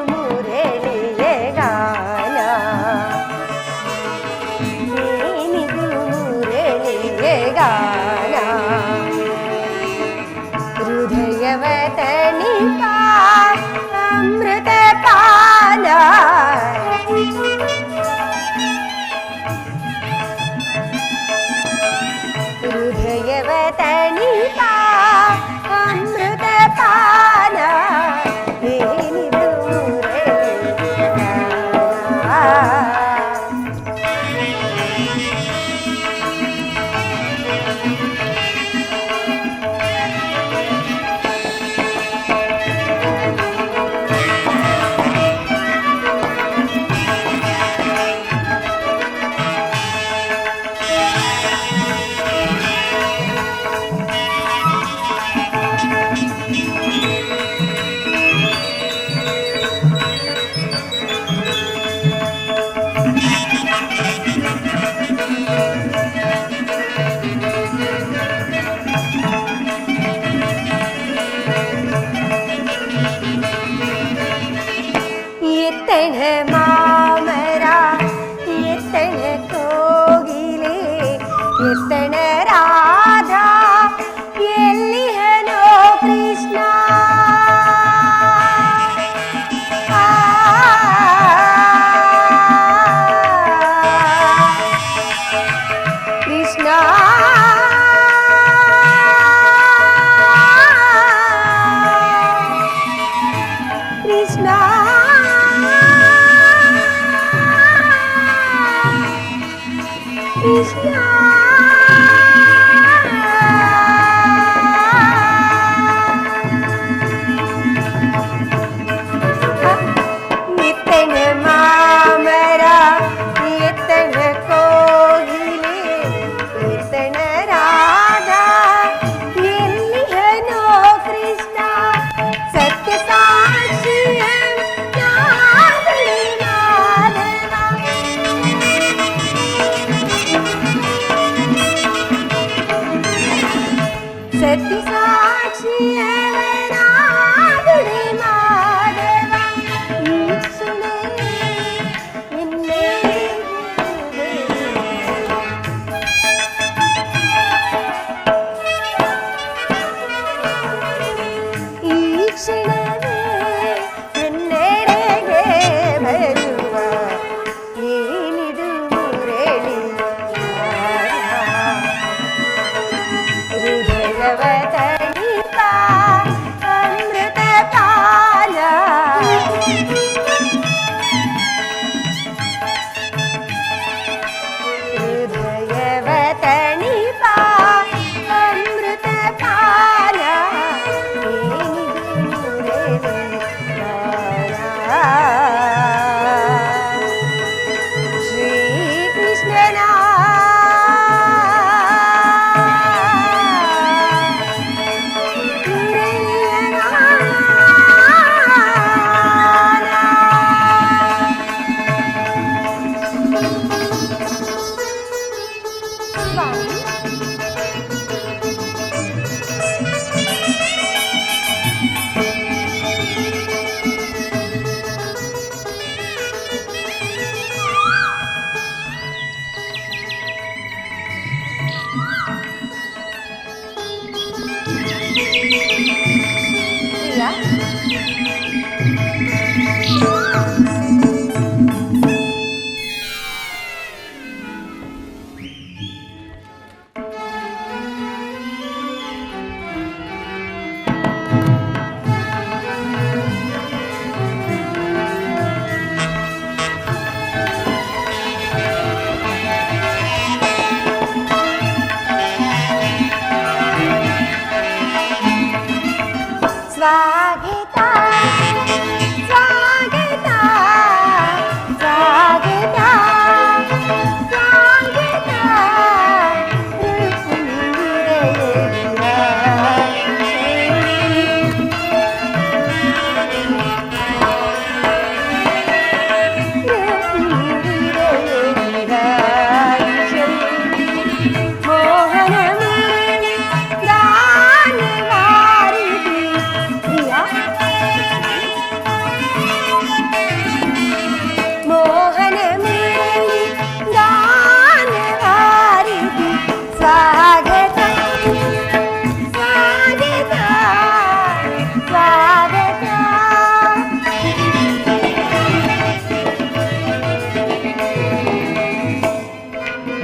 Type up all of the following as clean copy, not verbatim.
ಮುರಳಿಯ ಗಾನ ಏನಿದು ಮುರಳಿಯ ಗಾನ ಹೃದಯವ ತಣಿಪ ಅಮೃತ ಪಾನ ಹೃದಯವ ತಣಿಪ ಅಮೃತ ಪಾನ ಏನಿದು ಮುರಳಿಯ ಗಾನ ಎತ್ತಣ ಮಾಮರ ಎತ್ತಣ ಕೋಗಿಲೆ ಎತ್ತಣ ರಾಧಾ ಎಲ್ಲಿಹನೋ ಕೃಷ್ಣ ಕೃಷ್ಣ ಕೃಷ್ಣ ಕೃಷ್ಣ ಎತ್ತಣ ಮಾಮರ ಎತ್ತಣ ಕೋಗಿಲೆ ಎತ್ತಣ ರಾಧಾ ಎಲ್ಲಿಹನೋ ಕೃಷ್ಣ ಸತ್ಯ ಸಾಕ್ಷಿ ಮಾಧವ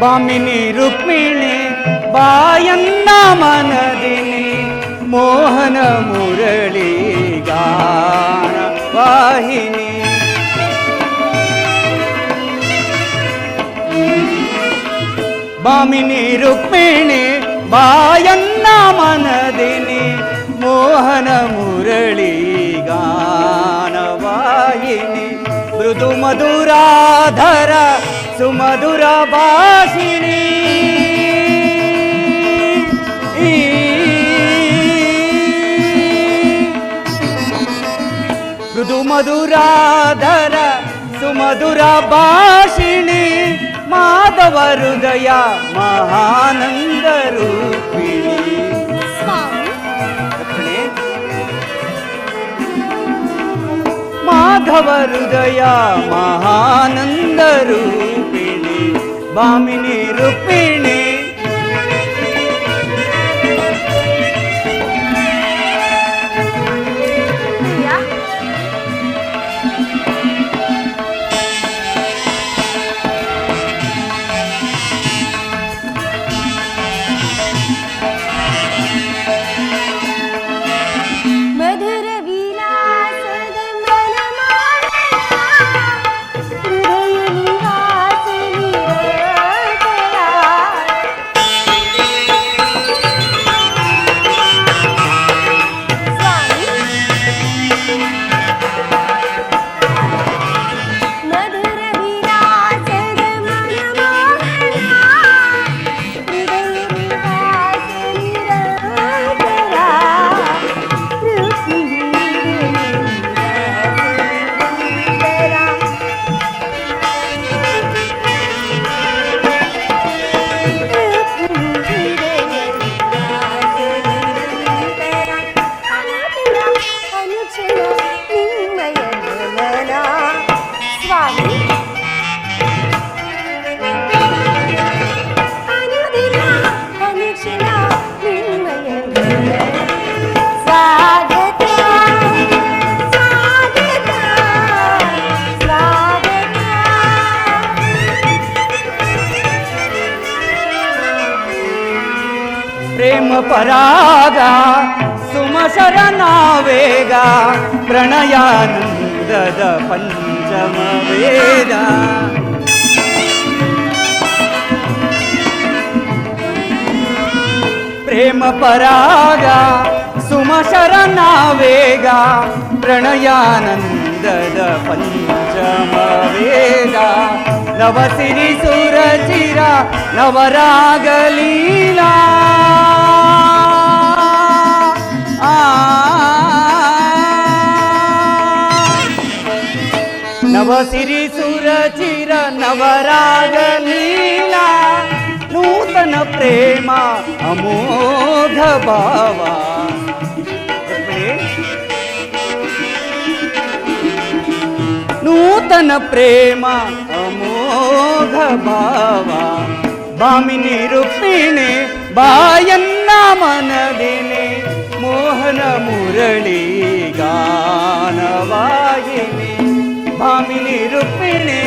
ಬಾಮಿನಿ ರುಕ್ಮಿಣಿ ಬಾಯನ್ನ ಮನದಿನಿ ಮೋಹನ ಮುರಳಿ ಗಾನ ವಾಹಿನಿ. ಬಾಮಿನಿ ರುಕ್ಮಿಣಿ ಬಾಯನ್ನ ಮನದಿನಿ ಮೋಹನ ಮುರಳಿ ಗಾನ ವಾಹಿನಿ. ಮೃದು ಮಧುರಾಧರ ಸುಮಧುರ ಭಾಷಿಣಿ. ಮೃದು ಮಧುರಾಧರ ಸುಮಧುರ ಭಾಷಿಣಿ ಮಾಧವ ಹೃದಯ ಮಹಾನಂದ ರೂಪಿಣಿ. ಮಾಧವ ಹೃದಯ ಮಹಾನಂದ ರೂಪಿಣಿ ಬಾಮಿನಿ ರುಕ್ಮಿಣಿ. ಪ್ರೇಮ ಪರಾಗ ಸುಮಶರಣ ವೇಗ ಪ್ರಣಯಾನಂದದ ಪಂಚಮ ವೇದ. ಪ್ರೇಮ ಪರಾಗ ಸುಮಶರಣ ವೇಗ ಪ್ರಣಯಾನಂದದ ಪಂಚಮ ವೇದ. ನವಸಿರಿ ಸುರಚಿರ ನವರಾಗಲೀಲಾ ನವಸಿರಿ ಸುರಚಿರ ನವರಾಗಲೀಲಾ ನೂತನ ಪ್ರೇಮ ಅಮೋಘ ಭಾವ. ನೂತನ ಪ್ರೇಮ ಅಮೋಘ ಭಾವ ಬಾಮಿನಿ ರುಕ್ಮಿಣಿ ಬಾಯನ್ನ ಮನದಿನಿ ಮೋಹನ ಮುರಳಿ ಗಾನವಾಹಿನಿ ಬಾಮಿನಿ ರುಕ್ಮಿಣಿ.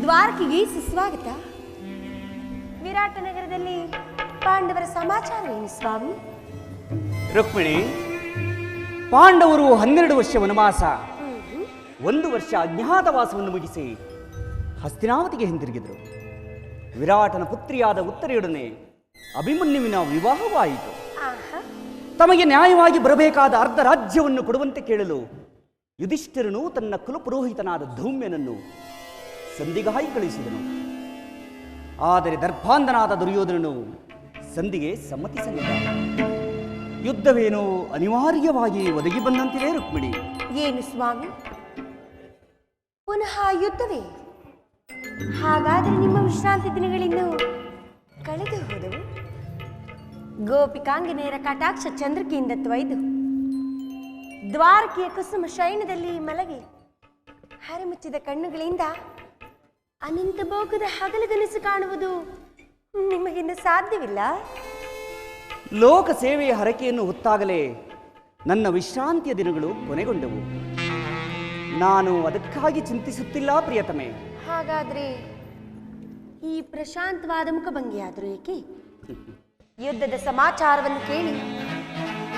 ದ್ವಾರಕೆಗೆ ಸುಸ್ವಾಗತ. ವಿರಾಟ ನಗರದಲ್ಲಿ ಪಾಂಡವರ ಸಮಾಚಾರ ಏನು ಸ್ವಾಮಿ? ರುಕ್ಮಿಣಿ, ಪಾಂಡವರು 12 ವರ್ಷ ವನವಾಸ, 1 ವರ್ಷ ಅಜ್ಞಾತವಾಸವನ್ನು ಮುಗಿಸಿ ಹಸ್ತಿನಾವತಿಗೆ ಹಿಂದಿರುಗಿದರು. ವಿರಾಟನ ಪುತ್ರಿಯಾದ ಉತ್ತರೆಯೊಡನೆ ಅಭಿಮನ್ಯುವಿನ ವಿವಾಹವಾಯಿತು. ತಮಗೆ ನ್ಯಾಯವಾಗಿ ಬರಬೇಕಾದ ಅರ್ಧ ರಾಜ್ಯವನ್ನು ಕೊಡುವಂತೆ ಕೇಳಲು ಯುಧಿಷ್ಠಿರನು ತನ್ನ ಕುಲಪುರೋಹಿತನಾದ ಧೌಮ್ಯನನ್ನು ಸಂಧಿಗಾಗಿ ಕಳುಹಿಸಿದನು. ಆದರೆ ದರ್ಭಾಂಧನಾದ ದುರ್ಯೋಧನನು ಸಂಧಿಗೆ ಸಮ್ಮತಿಸಲಿಲ್ಲ. ಯುದ್ಧವೇನೋ ಅನಿವಾರ್ಯವಾಗಿ ಒದಗಿ ಬಂದಂತಿದೆ ರುಕ್ಮಿಣಿ. ಏನು ಸ್ವಾಮಿ, ಪುನಃ ಯುದ್ಧವೇ? ಹಾಗಾದ್ರೆ ನಿಮ್ಮ ವಿಶ್ರಾಂತಿ ದಿನಗಳಿಂದ ಕಳೆದು ಹೋದವು. ಗೋಪಿಕಾಂಗನೆಯರ ಕಟಾಕ್ಷ ಚಂದ್ರಿಕೆಯಿಂದ ತೊಯ್ದು ದ್ವಾರಕೆಯ ಕುಸುಮ ಶಯನದಲ್ಲಿ ಮಲಗಿ ಹರಿಮುಚ್ಚಿದ ಕಣ್ಣುಗಳಿಂದ ಅನಂತ ಭೋಗದ ಹಗಲುಗನಸು ಕಾಣುವುದು ನಿಮಗಿಂದ ಸಾಧ್ಯವಿಲ್ಲ. ಲೋಕ ಸೇವೆಯ ಹರಕೆಯನ್ನು ಹೊತ್ತಾಗಲೇ ನನ್ನ ವಿಶ್ರಾಂತಿಯ ದಿನಗಳು ಕೊನೆಗೊಂಡವು. ನಾನು ಅದಕ್ಕಾಗಿ ಚಿಂತಿಸುತ್ತಿಲ್ಲ ಪ್ರಿಯತಮೆ. ಹಾಗಾದ್ರೆ ಈ ಪ್ರಶಾಂತವಾದ ಮುಖಭಂಗಿಯಾದರೂ ಏಕೆ? ಯುದ್ಧದ ಸಮಾಚಾರವನ್ನು ಕೇಳಿ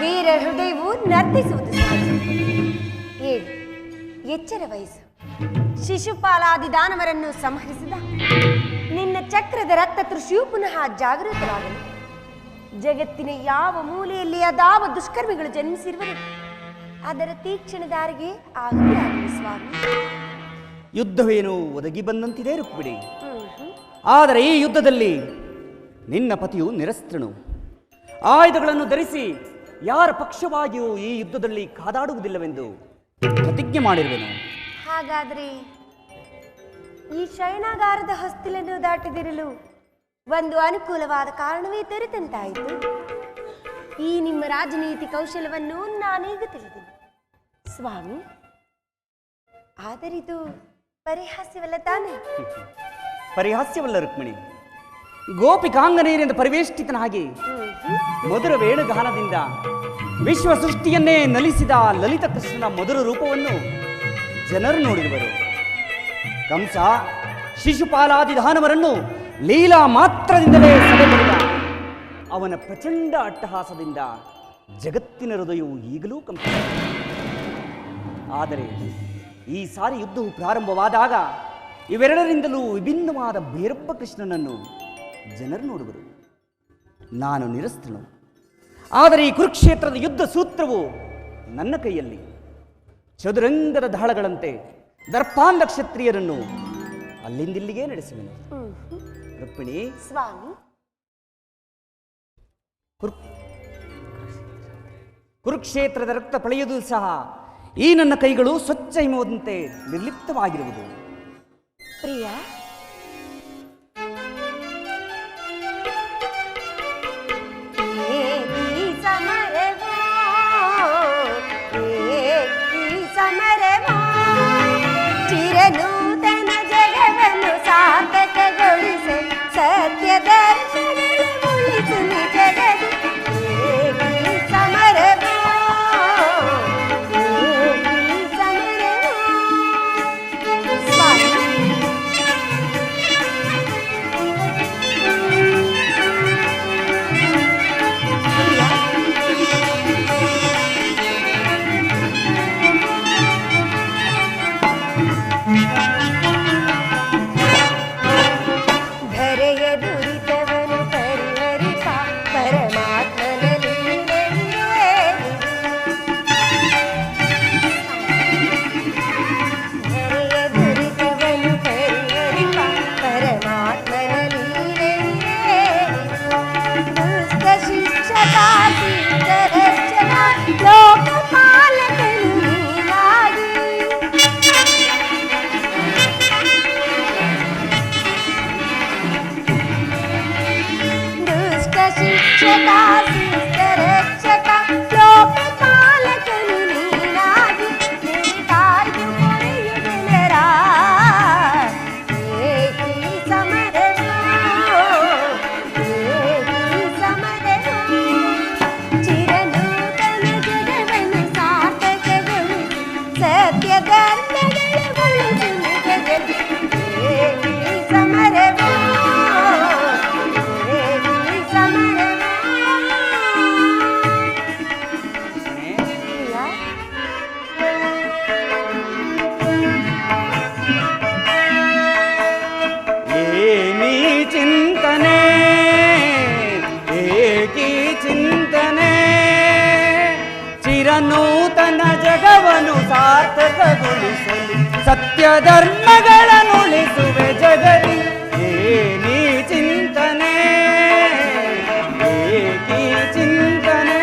ವೀರ ಹೃದಯವು ನರ್ತಿಸುವುದು ಸಹಜ. ಹೇಳಿ, ಎಚ್ಚರ ವಹಿಸು. ಶಿಶುಪಾಲಾದಿ ದಾನವರನ್ನು ಸಂಹರಿಸಿದ ನಿನ್ನ ಚಕ್ರದ ರಕ್ತ ತೃಷಿಯು ಪುನಃ ಜಾಗೃತರಾಗಲು ಜಗತ್ತಿನ ಯಾವ ಮೂಲೆಯಲ್ಲಿ ಅದಾವ ದುಷ್ಕರ್ಮಿಗಳು ಜನ್ಮಿಸಿರುವರು ಅದರ ತೀಕ್ಷ್ಣ ದಾರಿಗೆ ಆಗಲಿ ಸ್ವಾಮಿ. ಯುದ್ಧವೇನು ಒದಗಿ ಬಂದಂತಿದೆ ರುಕ್ಮಿಣಿ. ಆದರೆ ಈ ಯುದ್ಧದಲ್ಲಿ ನಿನ್ನ ಪತಿಯು ನಿರಸ್ತ್ರನು. ಆಯುಧಗಳನ್ನು ಧರಿಸಿ ಯಾರ ಪಕ್ಷವಾಗಿಯೂ ಈ ಯುದ್ಧದಲ್ಲಿ ಕಾದಾಡುವುದಿಲ್ಲವೆಂದು ಪ್ರತಿಜ್ಞೆ ಮಾಡಿರುವೆನು. ಹಾಗಾದ್ರೆ ಈ ಶಯನಾಗಾರದ ಹೊಸ್ತಿಲನ್ನು ದಾಟದಿರಲು ಒಂದು ಅನುಕೂಲವಾದ ಕಾರಣವೇ ದೊರೆತಂತಾಯಿತು. ಈ ನಿಮ್ಮ ರಾಜನೀತಿ ಕೌಶಲವನ್ನು ನಾನೀಗ ತಿಳಿದಿನಿ ಸ್ವಾಮಿ. ಆದರಿದು ಪರಿಹಾಸ್ಯವಲ್ಲ ತಾನೆ? ಪರಿಹಾಸ್ಯವಲ್ಲ ರುಕ್ಮಿಣಿ. ಗೋಪಿಕಾಂಗನೆಯರಿಂದ ಪರಿವೇಷ್ಟಿತನಾಗಿ ಮಧುರ ವೇಣುಗಾನದಿಂದ ವಿಶ್ವ ಸೃಷ್ಟಿಯನ್ನೇ ನಲಿಸಿದ ಲಲಿತ ಕೃಷ್ಣನ ಮಧುರ ರೂಪವನ್ನು ಜನರು ನೋಡಿರುವರು. ಕಂಸ ಶಿಶುಪಾಲಾದಿ ದಾನವರನ್ನು ಲೀಲಾ ಮಾತ್ರದಿಂದಲೇ ಸೆಳೆಬಡಿದ ಅವನ ಪ್ರಚಂಡ ಅಟ್ಟಹಾಸದಿಂದ ಜಗತ್ತಿನ ಹೃದಯವು ಈಗಲೂ ಕಂಪಿಸಿದೆ. ಆದರೆ ಈ ಸಾರಿ ಯುದ್ಧವು ಪ್ರಾರಂಭವಾದಾಗ ಇವೆರಡರಿಂದಲೂ ವಿಭಿನ್ನವಾದ ಬೇರೊಬ್ಬ ಕೃಷ್ಣನನ್ನು ಜನರು ನೋಡುವರು. ನಾನು ನಿರಸ್ತನು. ಆದರೆ ಈ ಕುರುಕ್ಷೇತ್ರದ ಯುದ್ಧ ಸೂತ್ರವು ನನ್ನ ಕೈಯಲ್ಲಿ. ಚದುರಂಗದ ದಾಳಗಳಂತೆ ದರ್ಪಾಂಧ ಕ್ಷತ್ರಿಯರನ್ನು ಅಲ್ಲಿಂದಿಲ್ಲಿಗೆ ನಡೆಸುವೆನು. ರುಕ್ಮಿಣಿ ಸ್ವಾಮಿ, ಕುರುಕ್ಷೇತ್ರದ ರಕ್ತ ಪಳೆಯುವುದು ಸಹ ಈ ನನ್ನ ಕೈಗಳು ಸ್ವಚ್ಛ ಹಿಮವಂತೆ ನಿರ್ಲಿಪ್ತವಾಗಿರುವುದು. ಪ್ರಿಯ, ಚಿರನೂತನ ಜಗವನ್ನು ಸಾರ್ಥಕಗೊಳಿಸಿ ಸತ್ಯದ ಉಳಿಸು ನಿಜಗದು ಸಮರವೋ ಸಮರವೋ. ಸ್ವಾಮಿ, ಧರೆಯ ದುರಿತವನು ಪರಿಹರಿಸ ಪರಮಾತ್ಮನ ಲೀಲೆಯೇ. ಧರೆಯ ದುರಿತವನು ಪರಿಹರಿಸ ಪರಮಾತ್ಮನ ಲೀಲೆಯೇ. ದುಷ್ಟ ಶಿಕ್ಷಕ ರಕ್ಷಣ ಲೋಕಪಾಲಕನು ನೀನಾಗಿ. ದುಷ್ಟ ಶಿಕ್ಷಕ ರಕ್ಷಕ ಲೋಕಪಾಲಕನು ನೀನಾಗಿ ಕಾಯ್ದು ಕೊನೆಯುವುದರ ಏಕಿ ಸಮರವೋ ಏಕಿ ಸಮರವೋ. ಚಿರನೂತನ ಜಗವನ್ನು ಸಾರ್ಥಕಗೊಳಿಸಿ ಸತ್ಯ ಧರ್ಮಗಳ ಉಳಿಸು ನಿಜಗದು ಏಕಿ ಸಮರವೋ ಏಕಿ ಸಮರವೋ. ಪ್ರಿಯ, ಏನಿ ಚಿಂತನೆ ಏಕಿ ಚಿಂತನೆ ಚಿರನೂತನ ಜಗವನ್ನು ಸಾರ್ಥಕಗೊಳಿಸಲು ಸತ್ಯ ಧರ್ಮಗಳನ್ನುಳಿಸುವೆ ಜಗದಿ. ಏನಿ ಚಿಂತನೆ ಏಕಿ ಚಿಂತನೆ.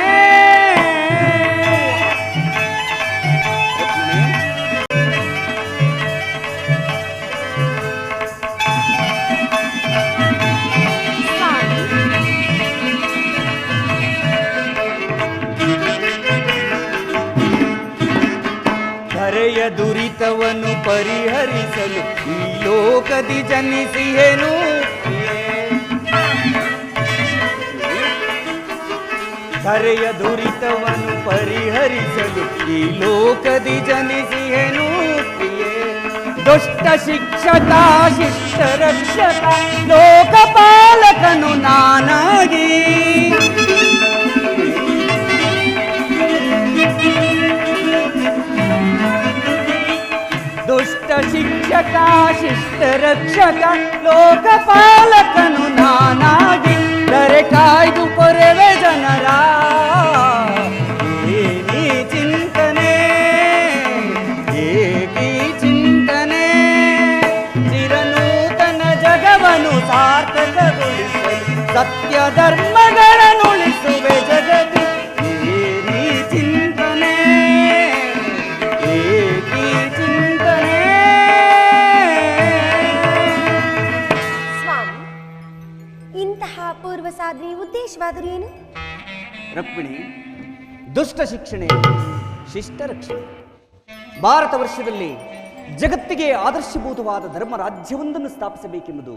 ರುಕ್ಮಿಣಿ, ದುರಿತವನ್ನು ಪರಿಹರಿಸಲು ಈ ಲೋಕದಿ ಜನಿಸಿಯೇನು ಕರೆಯ ದುರಿತವನ್ನು ಪರಿಹರಿಸಲು ಈ ಲೋಕದಿ ಜನಿಸಿಯೇನು ದುಷ್ಟ ಶಿಕ್ಷಕ ಶಿಷ್ಟ ರಕ್ಷಕ ಲೋಕಪಾಲಕನು ನಾನಾಗಿ ದುಷ್ಟ ಶಿಕ್ಷಕ ಶಿಷ್ಟ ರಕ್ಷಕ ಲೋಕಪಾಲಕನು ನಾನಾಗಿ ದರೆ ಕಾಯ್ದು ಕೊರೆವೆ ಜನರ ಏಕೀ ಚಿಂತನೆ ಏಕೀ ಚಿಂತನೆ ಚಿರನೂತನ ಜಗವನ್ನು ಸಾರ್ಥಕಗೊಳಿಸಲು ಸತ್ಯ ಧರ್ಮಗಳನ್ನು ಉಳಿಸುವೆ ಜಗತಿ ಏಕೀ ಚಿಂತನೆ ಏಕೀ ಚಿಂತನೆ. ಸ್ವಾಮಿ, ಇಂತಹ ಪೂರ್ವ ಸಾಧನೆ ಉದ್ದೇಶವಾದರೂ ಏನು? ರುಕ್ಮಿಣಿ, ದುಷ್ಟ ಶಿಕ್ಷಣೆ ಶಿಷ್ಟ ರಕ್ಷಣೆ. ಭಾರತ ವರ್ಷದಲ್ಲಿ ಜಗತ್ತಿಗೆ ಆದರ್ಶಭೂತವಾದ ಧರ್ಮ ರಾಜ್ಯವೊಂದನ್ನು ಸ್ಥಾಪಿಸಬೇಕೆಂಬುದು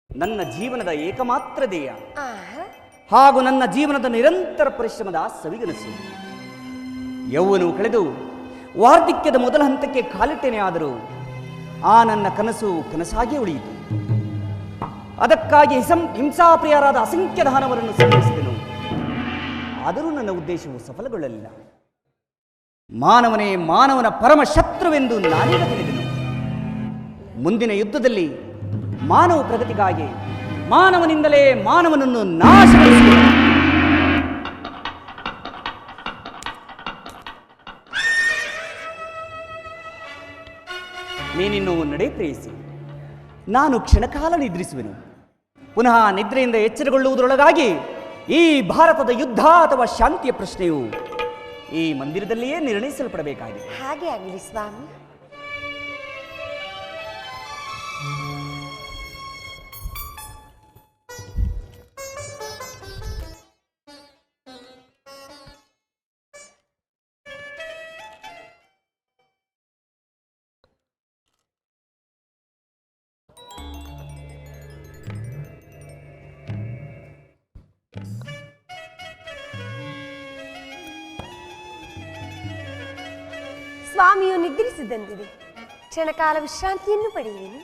ನನ್ನ ಜೀವನದ ಏಕಮಾತ್ರ ಧ್ಯೇಯ ಹಾಗೂ ನನ್ನ ಜೀವನದ ನಿರಂತರ ಪರಿಶ್ರಮದ ಸವಿಗನಸು. ಯೌವನವು ಕಳೆದು ವಾರ್ಧಕ್ಯದ ಮೊದಲ ಹಂತಕ್ಕೆ ಕಾಲಿಟ್ಟೇನೆ ಆದರೂ ಆ ನನ್ನ ಕನಸು ಕನಸಾಗಿ ಉಳಿಯಿತು. ಅದಕ್ಕಾಗಿ ಹಿಂಸಾಪ್ರಿಯರಾದ ಅಸಂಖ್ಯ ದಾನವರನ್ನು ಸಂಗ್ರಹಿಸಿದನು. ಆದರೂ ನನ್ನ ಉದ್ದೇಶವು ಸಫಲಗೊಳ್ಳಲಿಲ್ಲ. ಮಾನವನೇ ಮಾನವನ ಪರಮ ಶತ್ರುವೆಂದು ನಾನೀಗ ತಿಳಿದೆನು. ಮುಂದಿನ ಯುದ್ಧದಲ್ಲಿ ಮಾನವ ಪ್ರಗತಿಗಾಗಿ ಮಾನವನಿಂದಲೇ ಮಾನವನನ್ನು ನಾಶಗೊಳಿಸಿದೆ. ನೀನಿನ್ನು ನಡೆ ಪ್ರೇಯಿಸಿ, ನಾನು ಕ್ಷಣಕಾಲ ನಿದ್ರಿಸುವೆನು. ಪುನಃ ನಿದ್ರೆಯಿಂದ ಎಚ್ಚರಗೊಳ್ಳುವುದರೊಳಗಾಗಿ ಈ ಭಾರತದ ಯುದ್ಧ ಅಥವಾ ಶಾಂತಿಯ ಪ್ರಶ್ನೆಯು ಈ ಮಂದಿರದಲ್ಲಿಯೇ ನಿರ್ಣಯಿಸಲ್ಪಡಬೇಕಾಗಿದೆ. ಹಾಗೆ ಆಗಲಿ ಸ್ವಾಮಿ. ಸ್ವಾಮಿಯು ನಿದ್ರಿಸಿದಂದಿದೆ. ಕ್ಷಣಕಾಲ ವಿಶ್ರಾಂತಿಯನ್ನು ಪಡೆಯುವೆನು.